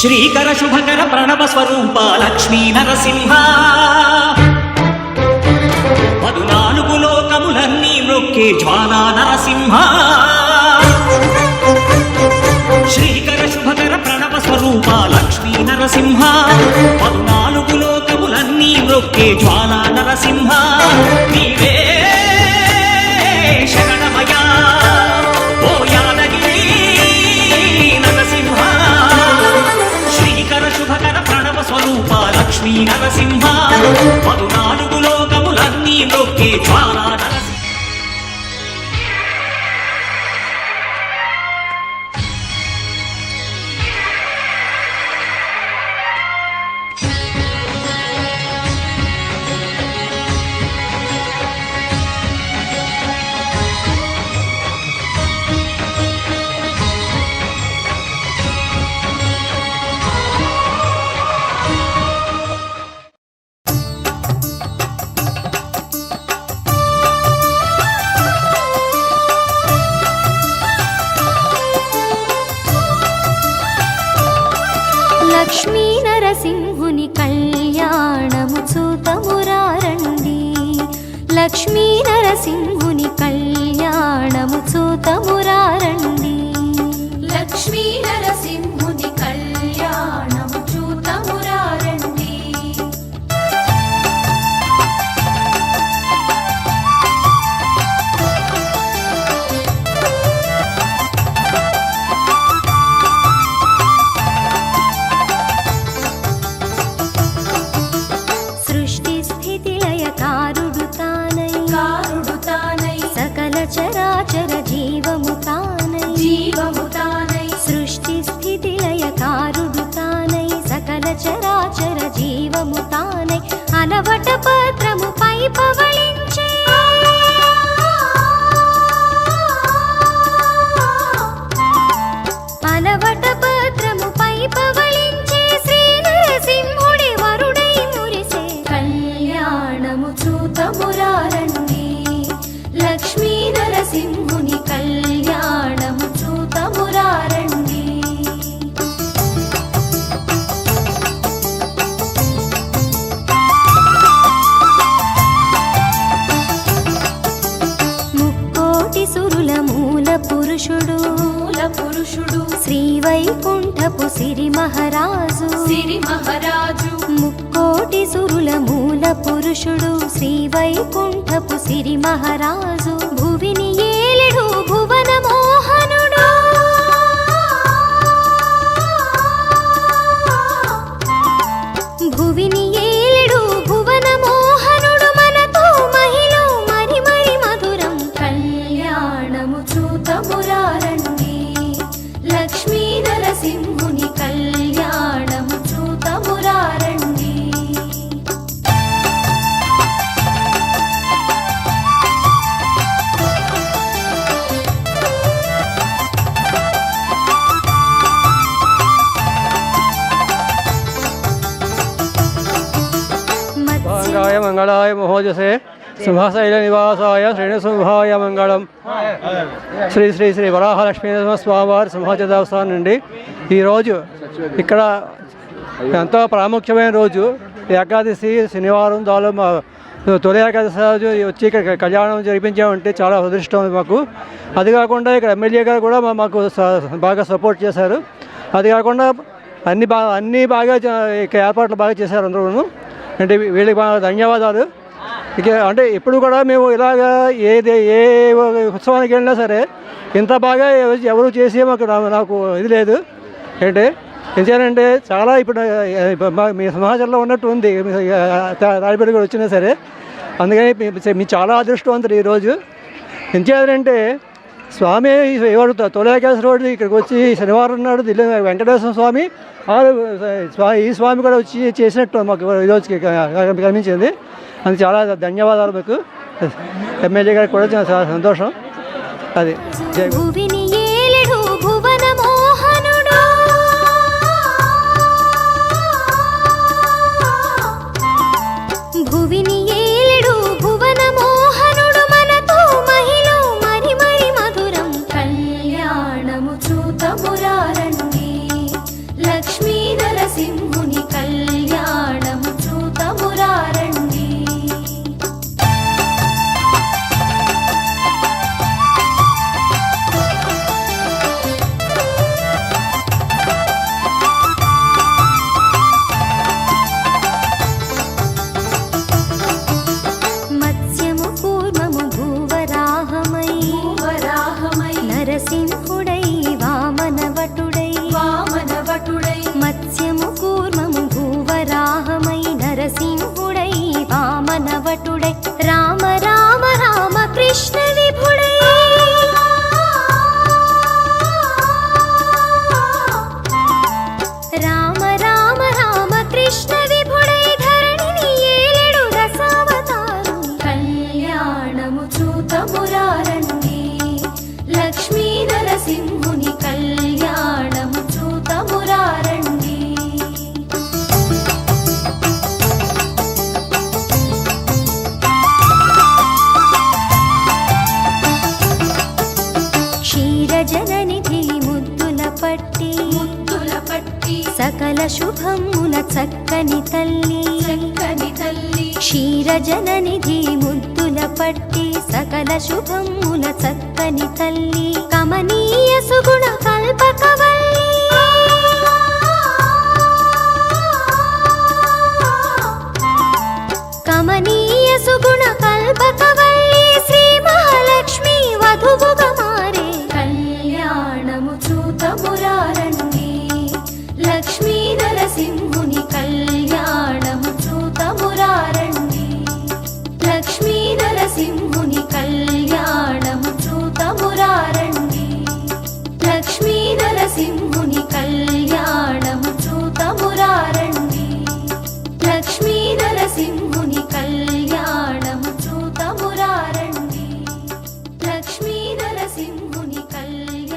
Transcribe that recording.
శ్రీకర శుభకర ప్రణవ స్వరూప లక్ష్మీ నరసింహ 14 లోకములన్నీ మ్రొక్కే జ్వాలా నరసింహ శ్రీకర శుభకర ప్రణవ స్వరూప లక్ష్మీ నరసింహ 14 లోకములన్నీ మ్రొక్కే జ్వాలా నరసింహ నీవే శరణమయా ఓ యాదగిరి నరసింహ శ్రీకర శుభకర ప్రణవ స్వరూప లక్ష్మీ నరసింహ 14 లోకములన్నీ మ్రొక్కే జ్వాలా నరసింహ లక్ష్మీ నరసింహుని కళ్యాణము చూతమురారండి లక్ష్మీ నరసింహుని కళ్యాణము చూతమురారండి లక్ష్మీ నరసింహుని కళ్యాణము చూతమురారండి చరాచర జీవము తానై సృష్టి స్థితి లయ కారుడు తానై సకల చరాచర జీవము తానై అనవట పత్రము పై పవళించే అనవట పత్రము పై పవళించే శ్రీ నరసింహుడి వరుడై మురిసే కళ్యాణము చూతమురారండి లక్ష్మీ నరసింహుని కళ్యాణము చూతమురారండి ముక్కోటి సురుల మూల పురుషుడు శ్రీ వైకుంఠపు సిరి మహారాజు ముక్కోటి సురుల మూల పురుషుడు శ్రీ వైకుంఠపు సిరి మహారాజు భువిని ఏలెడు భువన మోహనుడు భువిని ఏలెడు భువన మోహనుడు మనతో మహిళ మరి మరి మధురం కళ్యాణము చూతమురారండి లక్ష్మీ నరసింహుని కళ్యాణము చూతమురారండి మంగళాయ మహోజసే సింహాశైల నివాసాయ శ్రేణుసింహాయ మంగళం. శ్రీ శ్రీ శ్రీ వరాహలక్ష్మీ స్వామివారి సింహాచల దేవస్థానం నుండి ఈరోజు ఇక్కడ ఎంతో ప్రాముఖ్యమైన రోజు ఏకాదశి శనివారం తొలి ఏకాదశి రోజు వచ్చి ఇక్కడ కళ్యాణం జరిపించామంటే చాలా అదృష్టం మాకు. అది కాకుండా ఇక్కడ ఎమ్మెల్యే గారు కూడా మాకు బాగా సపోర్ట్ చేశారు. అది కాకుండా అన్నీ బాగా ఏర్పాట్లు బాగా చేశారు అందరూ. అంటే వీళ్ళకి బాగా ధన్యవాదాలు. ఇక అంటే ఎప్పుడు కూడా మేము ఇలాగా ఏ ఉత్సవానికి వెళ్ళినా సరే ఇంత బాగా ఎవరు చేసి నాకు ఇది లేదు. ఏంటంటే ఎందుకంటే చాలా ఇప్పుడు మీ సమాజంలో ఉన్నట్టు ఉంది రాజపేట కూడా వచ్చినా సరే. అందుకని మీ చాలా అదృష్టవంతులు ఈరోజు. ఎంచేదంటే స్వామి ఎవరు తొలి ఏకాదశి రోజు ఇక్కడికి వచ్చి శనివారం నాడు వెంకటేశ్వర స్వామి ఈ స్వామి కూడా వచ్చి చేసినట్టు మాకు ఈరోజు కనిపించింది. అందుకు చాలా ధన్యవాదాలు మీకు. ఎమ్మెల్యే గారికి కూడా చాలా సంతోషం. అది లక్ష్మీ రామ రామ రామ కృష్ణ విభుడై రామ రామ రామ కృష్ణ విభుడై ధరణిని ఏలెడు రసావతారు కళ్యాణము చూతమురారండి లక్ష్మీ నరసింహుని కళ్యాణము చూతమురారండి క్షీరజననిధి ముద్దుల పట్టి సకల శుభముల చక్కని తల్లి క్షీరజననిధి ముద్దుల పట్టి సకల శుభముల చక్కని తల్లి కమనీయ సుగుణ కల్పకవల్లి కమనీయ సుగుణ